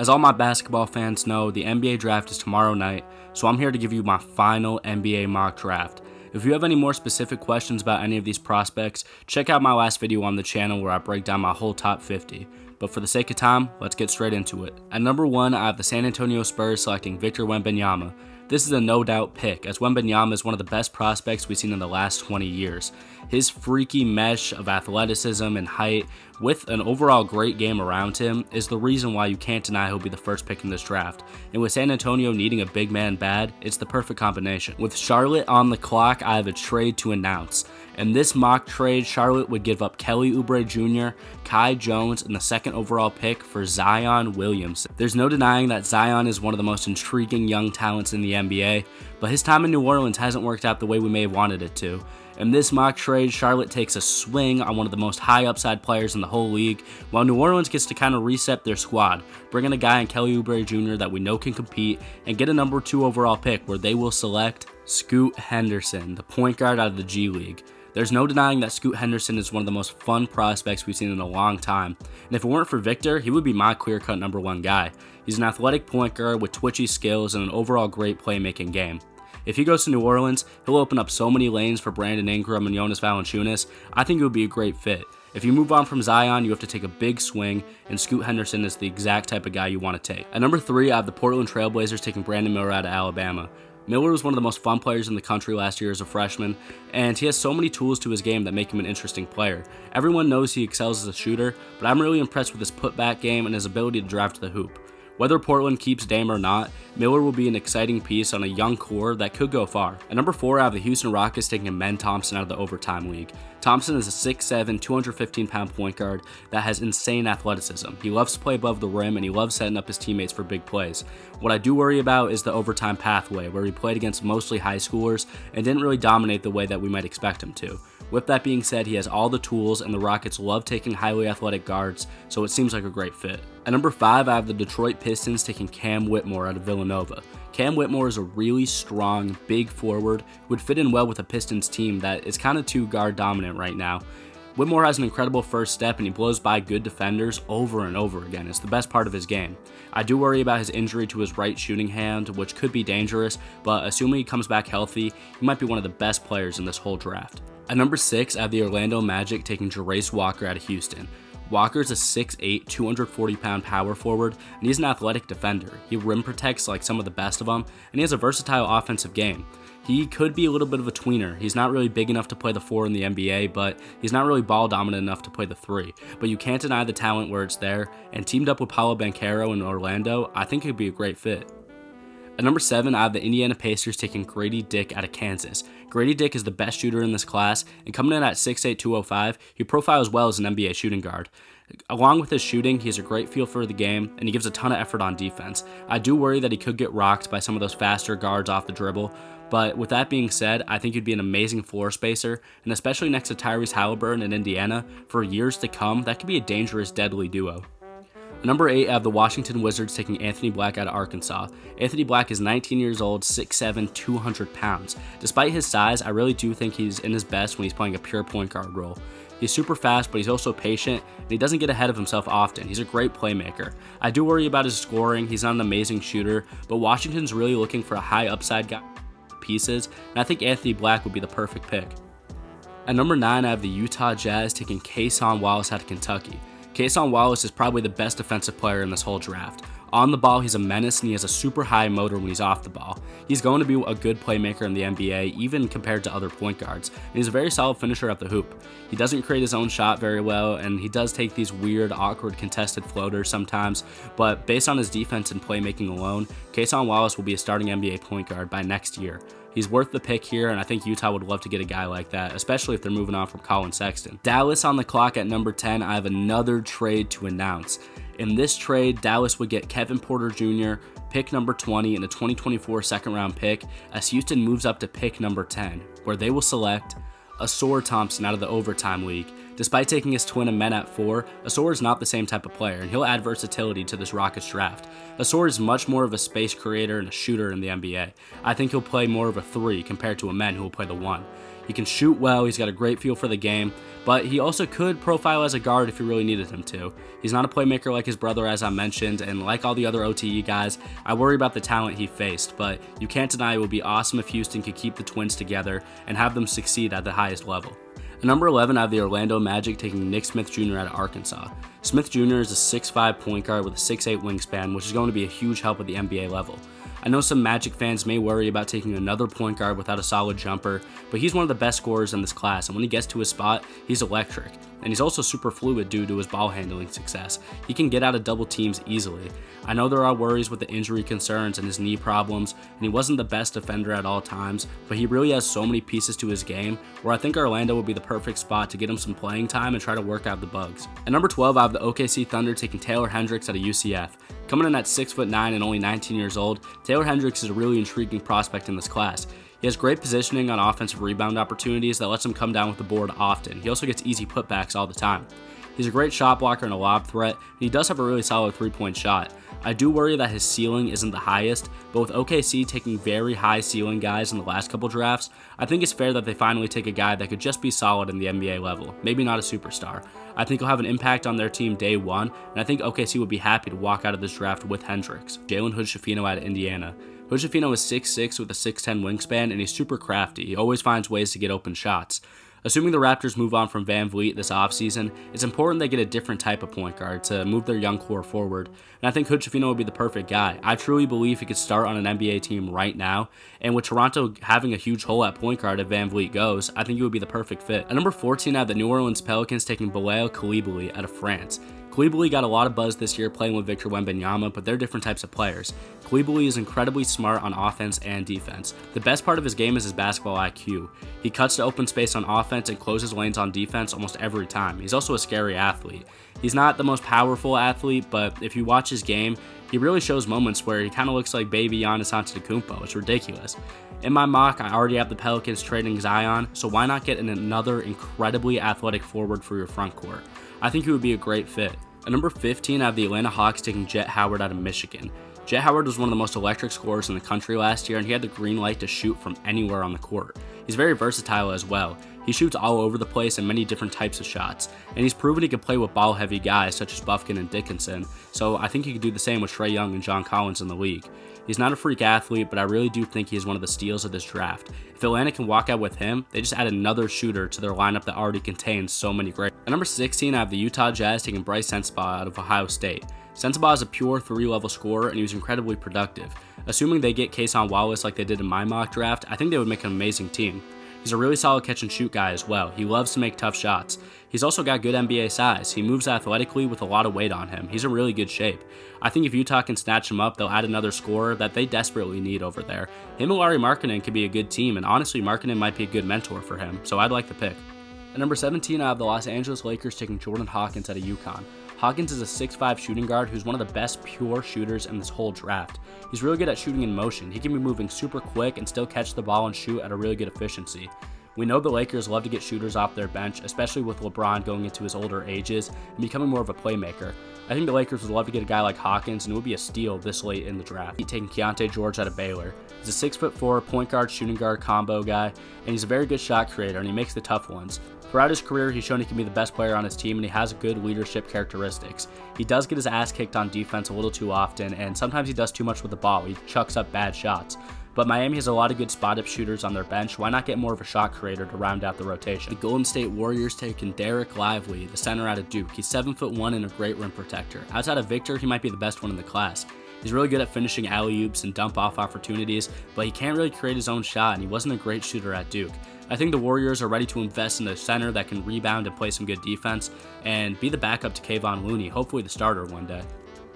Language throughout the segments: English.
As all my basketball fans know, the NBA draft is tomorrow night, so I'm here to give you my final NBA mock draft. If you have any more specific questions about any of these prospects, check out my last video on the channel where I break down my whole top 50. But for the sake of time, let's get straight into it. At number 1, I have the San Antonio Spurs selecting Victor Wembanyama. This is a no-doubt pick, as Wembanyama is one of the best prospects we've seen in the last 20 years. His freaky mesh of athleticism and height, with an overall great game around him, is the reason why you can't deny he'll be the first pick in this draft. And with San Antonio needing a big man bad, it's the perfect combination. With Charlotte on the clock, I have a trade to announce. In this mock trade, Charlotte would give up Kelly Oubre Jr., Kai Jones, and the second overall pick for Zion Williamson. There's no denying that Zion is one of the most intriguing young talents in the NBA, but his time in New Orleans hasn't worked out the way we may have wanted it to. In this mock trade, Charlotte takes a swing on one of the most high upside players in the whole league, while New Orleans gets to kind of reset their squad, bring in a guy in Kelly Oubre Jr. that we know can compete, and get a number 2 overall pick where they will select Scoot Henderson, the point guard out of the G League. There's no denying that Scoot Henderson is one of the most fun prospects we've seen in a long time, and if it weren't for Victor, he would be my clear-cut number 1 guy. He's an athletic point guard with twitchy skills and an overall great playmaking game. If he goes to New Orleans, he'll open up so many lanes for Brandon Ingram and Jonas Valanciunas. I think it would be a great fit. If you move on from Zion, you have to take a big swing, and Scoot Henderson is the exact type of guy you want to take. At number 3, I have the Portland Trail Blazers taking Brandon Miller out of Alabama. Miller was one of the most fun players in the country last year as a freshman, and he has so many tools to his game that make him an interesting player. Everyone knows he excels as a shooter, but I'm really impressed with his putback game and his ability to drive to the hoop. Whether Portland keeps Dame or not, Miller will be an exciting piece on a young core that could go far. At number 4, I have the Houston Rockets taking Amen Thompson out of the Overtime League. Thompson is a 6'7", 215-pound point guard that has insane athleticism. He loves to play above the rim, and he loves setting up his teammates for big plays. What I do worry about is the overtime pathway, where he played against mostly high schoolers and didn't really dominate the way that we might expect him to. With that being said, he has all the tools, and the Rockets love taking highly athletic guards, so it seems like a great fit. At number 5, I have the Detroit Pistons taking Cam Whitmore out of Villanova. Cam Whitmore is a really strong, big forward who would fit in well with a Pistons team that is kind of too guard dominant right now. Whitmore has an incredible first step, and he blows by good defenders over and over again. It's the best part of his game. I do worry about his injury to his right shooting hand, which could be dangerous, but assuming he comes back healthy, he might be one of the best players in this whole draft. At number 6, I have the Orlando Magic taking Jarace Walker out of Houston. Walker's a 6'8", 240-pound power forward, and he's an athletic defender. He rim protects like some of the best of them, and he has a versatile offensive game. He could be a little bit of a tweener. He's not really big enough to play the 4 in the NBA, but he's not really ball dominant enough to play the 3. But you can't deny the talent where it's there, and teamed up with Paolo Banchero in Orlando, I think it would be a great fit. At number 7, I have the Indiana Pacers taking Grady Dick out of Kansas. Grady Dick is the best shooter in this class, and coming in at 6'8", 205, he profiles well as an NBA shooting guard. Along with his shooting, he has a great feel for the game, and he gives a ton of effort on defense. I do worry that he could get rocked by some of those faster guards off the dribble, but with that being said, I think he'd be an amazing floor spacer, and especially next to Tyrese Halliburton in Indiana, for years to come, that could be a dangerous, deadly duo. At number 8, I have the Washington Wizards taking Anthony Black out of Arkansas. Anthony Black is 19 years old, 6'7", 200 pounds. Despite his size, I really do think he's in his best when he's playing a pure point guard role. He's super fast, but he's also patient, and he doesn't get ahead of himself often. He's a great playmaker. I do worry about his scoring. He's not an amazing shooter, but Washington's really looking for a high upside guy pieces, and I think Anthony Black would be the perfect pick. At number 9, I have the Utah Jazz taking Cason Wallace out of Kentucky. Cason Wallace is probably the best defensive player in this whole draft. On the ball, he's a menace, and he has a super high motor when he's off the ball. He's going to be a good playmaker in the NBA, even compared to other point guards, and he's a very solid finisher at the hoop. He doesn't create his own shot very well, and he does take these weird, awkward, contested floaters sometimes, but based on his defense and playmaking alone, Cason Wallace will be a starting NBA point guard by next year. He's worth the pick here, and I think Utah would love to get a guy like that, especially if they're moving on from Colin Sexton. Dallas on the clock at number 10, I have another trade to announce. In this trade, Dallas would get Kevin Porter Jr., pick number 20, and a 2024 second-round pick, as Houston moves up to pick number 10, where they will select AUSAR Thompson out of the Overtime League, Despite taking his twin and men at 4, AUSAR is not the same type of player, and he'll add versatility to this Rockets draft. AUSAR is much more of a space creator and a shooter in the NBA. I think he'll play more of a 3 compared to a men who will play the 1. He can shoot well, he's got a great feel for the game, but he also could profile as a guard if you really needed him to. He's not a playmaker like his brother, as I mentioned, and like all the other OTE guys, I worry about the talent he faced, but you can't deny it would be awesome if Houston could keep the twins together and have them succeed at the highest level. At number 11, I have the Orlando Magic taking Nick Smith Jr. out of Arkansas. Smith Jr. is a 6'5" point guard with a 6'8" wingspan, which is going to be a huge help at the NBA level. I know some Magic fans may worry about taking another point guard without a solid jumper, but he's one of the best scorers in this class, and when he gets to his spot, he's electric. And he's also super fluid due to his ball handling success. He can get out of double teams easily. I know there are worries with the injury concerns and his knee problems, and he wasn't the best defender at all times, but he really has so many pieces to his game where I think Orlando would be the perfect spot to get him some playing time and try to work out the bugs. At number 12, I have the OKC Thunder taking Taylor Hendricks out of UCF. Coming in at 6'9" and only 19 years old, Taylor Hendricks is a really intriguing prospect in this class. He has great positioning on offensive rebound opportunities that lets him come down with the board often. He also gets easy putbacks all the time. He's a great shot blocker and a lob threat, and he does have a really solid 3-point shot. I do worry that his ceiling isn't the highest, but with OKC taking very high ceiling guys in the last couple drafts, I think it's fair that they finally take a guy that could just be solid in the NBA level, maybe not a superstar. I think he'll have an impact on their team day one, and I think OKC would be happy to walk out of this draft with Hendricks. Jalen Hood-Schifino out of Indiana. Hood-Schifino is 6'6" with a 6'10" wingspan, and he's super crafty. He always finds ways to get open shots. Assuming the Raptors move on from Van Vliet this offseason, it's important they get a different type of point guard to move their young core forward, and I think Hood-Schifino would be the perfect guy. I truly believe he could start on an NBA team right now, and with Toronto having a huge hole at point guard if Van Vliet goes, I think he would be the perfect fit. At number 14, I have the New Orleans Pelicans taking Bilal Coulibaly out of France. Coulibaly got a lot of buzz this year playing with Victor Wembanyama, but they're different types of players. Coulibaly is incredibly smart on offense and defense. The best part of his game is his basketball IQ. He cuts to open space on offense and closes lanes on defense almost every time. He's also a scary athlete. He's not the most powerful athlete, but if you watch his game, he really shows moments where he kind of looks like baby Giannis Antetokounmpo. It's ridiculous. In my mock, I already have the Pelicans trading Zion, so why not get another incredibly athletic forward for your front court? I think he would be a great fit. At number 15, I have the Atlanta Hawks taking Jet Howard out of Michigan. Jet Howard was one of the most electric scorers in the country last year, and he had the green light to shoot from anywhere on the court. He's very versatile as well. He shoots all over the place in many different types of shots, and he's proven he can play with ball-heavy guys such as Bufkin and Dickinson, so I think he could do the same with Trae Young and John Collins in the league. He's not a freak athlete, but I really do think he's one of the steals of this draft. If Atlanta can walk out with him, they just add another shooter to their lineup that already contains so many great. At number 16, I have the Utah Jazz taking Bryce Sensabaugh out of Ohio State. Sensabaugh is a pure 3-level scorer, and he was incredibly productive. Assuming they get Cason Wallace like they did in my mock draft, I think they would make an amazing team. He's a really solid catch-and-shoot guy as well. He loves to make tough shots. He's also got good NBA size. He moves athletically with a lot of weight on him. He's in really good shape. I think if Utah can snatch him up, they'll add another scorer that they desperately need over there. Him and Lauri Markkanen could be a good team, and honestly, Markkanen might be a good mentor for him, so I'd like the pick. At number 17, I have the Los Angeles Lakers taking Jordan Hawkins out of UConn. Hawkins is a 6'5" shooting guard who's one of the best pure shooters in this whole draft. He's really good at shooting in motion. He can be moving super quick and still catch the ball and shoot at a really good efficiency. We know the Lakers love to get shooters off their bench, especially with LeBron going into his older ages and becoming more of a playmaker. I think the Lakers would love to get a guy like Hawkins, and it would be a steal this late in the draft. Taking Keontae George out of Baylor. He's a 6'4" point guard, shooting guard combo guy, and he's a very good shot creator, and he makes the tough ones. Throughout his career, he's shown he can be the best player on his team, and he has good leadership characteristics. He does get his ass kicked on defense a little too often, and sometimes he does too much with the ball. He chucks up bad shots. But Miami has a lot of good spot-up shooters on their bench. Why not get more of a shot creator to round out the rotation? The Golden State Warriors taking Derek Lively, the center out of Duke. He's 7'1" and a great rim protector. Outside of Victor, he might be the best one in the class. He's really good at finishing alley-oops and dump-off opportunities, but he can't really create his own shot, and he wasn't a great shooter at Duke. I think the Warriors are ready to invest in a center that can rebound and play some good defense, and be the backup to Kayvon Looney, hopefully the starter one day.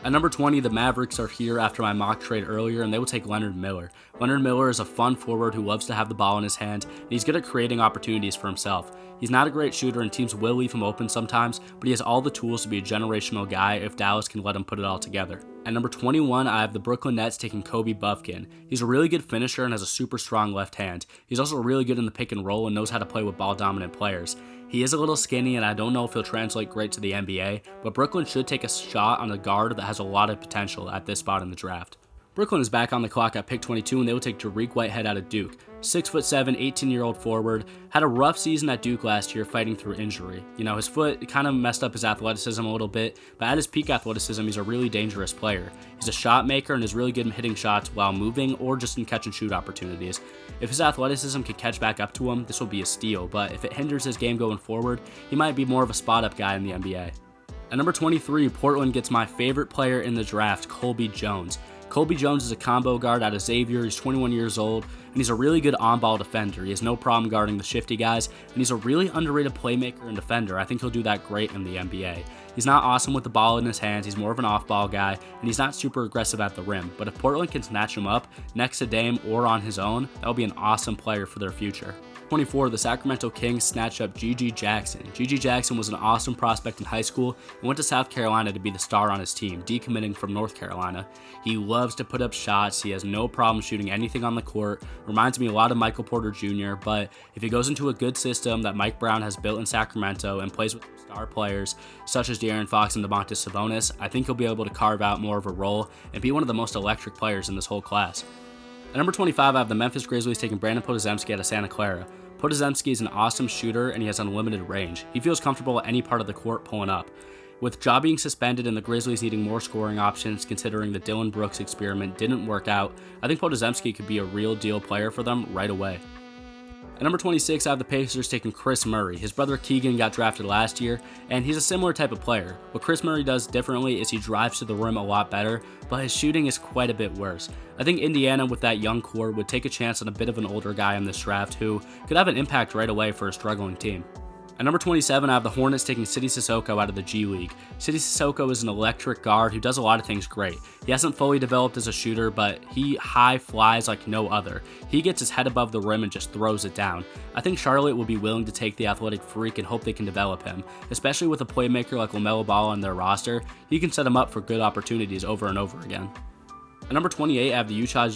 At number 20, the Mavericks are here after my mock trade earlier, and they will take Leonard Miller. Leonard Miller is a fun forward who loves to have the ball in his hand, and he's good at creating opportunities for himself. He's not a great shooter, and teams will leave him open sometimes, but he has all the tools to be a generational guy if Dallas can let him put it all together. At number 21, I have the Brooklyn Nets taking Kobe Bufkin. He's a really good finisher and has a super strong left hand. He's also really good in the pick and roll and knows how to play with ball-dominant players. He is a little skinny and I don't know if he'll translate great to the NBA, but Brooklyn should take a shot on a guard that has a lot of potential at this spot in the draft. Brooklyn is back on the clock at pick 22 and they will take Dariq Whitehead out of Duke. 6'7", 18-year-old forward, had a rough season at Duke last year fighting through injury. His foot kind of messed up his athleticism a little bit, but at his peak athleticism, he's a really dangerous player. He's a shot maker and is really good in hitting shots while moving or just in catch and shoot opportunities. If his athleticism can catch back up to him, this will be a steal, but if it hinders his game going forward, he might be more of a spot-up guy in the NBA. At number 23, Portland gets my favorite player in the draft, Colby Jones. Colby Jones is a combo guard out of Xavier. He's 21 years old, and he's a really good on-ball defender. He has no problem guarding the shifty guys, and he's a really underrated playmaker and defender. I think he'll do that great in the NBA. He's not awesome with the ball in his hands. He's more of an off-ball guy, and he's not super aggressive at the rim. But if Portland can snatch him up next to Dame or on his own, that'll be an awesome player for their future. 24, the Sacramento Kings snatched up G.G. Jackson. G.G. Jackson was an awesome prospect in high school and went to South Carolina to be the star on his team, decommitting from North Carolina. He loves to put up shots. He has no problem shooting anything on the court. Reminds me a lot of Michael Porter Jr., but if he goes into a good system that Mike Brown has built in Sacramento and plays with star players such as De'Aaron Fox and Domantas Sabonis, I think he'll be able to carve out more of a role and be one of the most electric players in this whole class. At number 25, I have the Memphis Grizzlies taking Brandon Podozemski out of Santa Clara. Podozemski is an awesome shooter and he has unlimited range. He feels comfortable at any part of the court pulling up. With Ja being suspended and the Grizzlies needing more scoring options considering the Dillon Brooks experiment didn't work out, I think Podozemski could be a real deal player for them right away. At number 26, I have the Pacers taking Chris Murray. His brother Keegan got drafted last year, and he's a similar type of player. What Chris Murray does differently is he drives to the rim a lot better, but his shooting is quite a bit worse. I think Indiana, with that young core, would take a chance on a bit of an older guy in this draft who could have an impact right away for a struggling team. At number 27, I have the Hornets taking Sidi Sissoko out of the G League. Sidi Sissoko is an electric guard who does a lot of things great. He hasn't fully developed as a shooter, but he high flies like no other. He gets his head above the rim and just throws it down. I think Charlotte will be willing to take the athletic freak and hope they can develop him. Especially with a playmaker like LaMelo Ball on their roster, he can set him up for good opportunities over and over again. At number 28, I have the Utah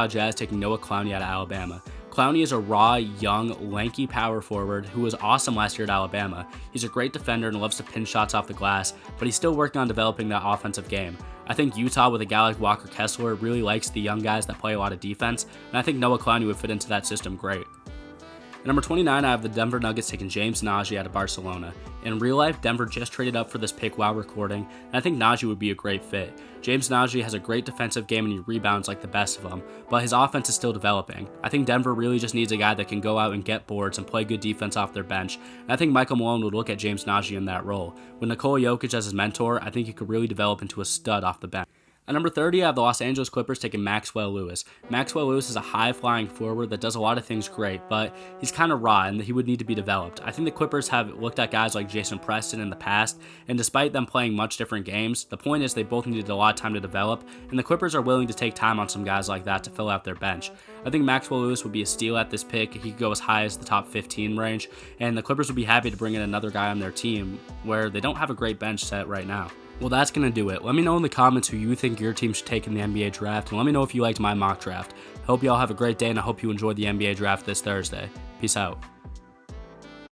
Jazz taking Noah Clowney out of Alabama. Clowney is a raw, young, lanky power forward who was awesome last year at Alabama. He's a great defender and loves to pin shots off the glass, but he's still working on developing that offensive game. I think Utah, with a guy like Walker Kessler, really likes the young guys that play a lot of defense, and I think Noah Clowney would fit into that system great. At number 29, I have the Denver Nuggets taking James Najee out of Barcelona. In real life, Denver just traded up for this pick while recording, and I think Najee would be a great fit. James Najee has a great defensive game and he rebounds like the best of them, but his offense is still developing. I think Denver really just needs a guy that can go out and get boards and play good defense off their bench, and I think Michael Malone would look at James Najee in that role. With Nikola Jokic as his mentor, I think he could really develop into a stud off the bench. At number 30, I have the Los Angeles Clippers taking Maxwell Lewis. Maxwell Lewis is a high-flying forward that does a lot of things great, but he's kind of raw and he would need to be developed. I think the Clippers have looked at guys like Jason Preston in the past, and despite them playing much different games, the point is they both needed a lot of time to develop, and the Clippers are willing to take time on some guys like that to fill out their bench. I think Maxwell Lewis would be a steal at this pick. He could go as high as the top 15 range, and the Clippers would be happy to bring in another guy on their team where they don't have a great bench set right now. Well, that's going to do it. Let me know in the comments who you think your team should take in the NBA draft, and let me know if you liked my mock draft. I hope you all have a great day, and I hope you enjoyed the NBA draft this Thursday. Peace out.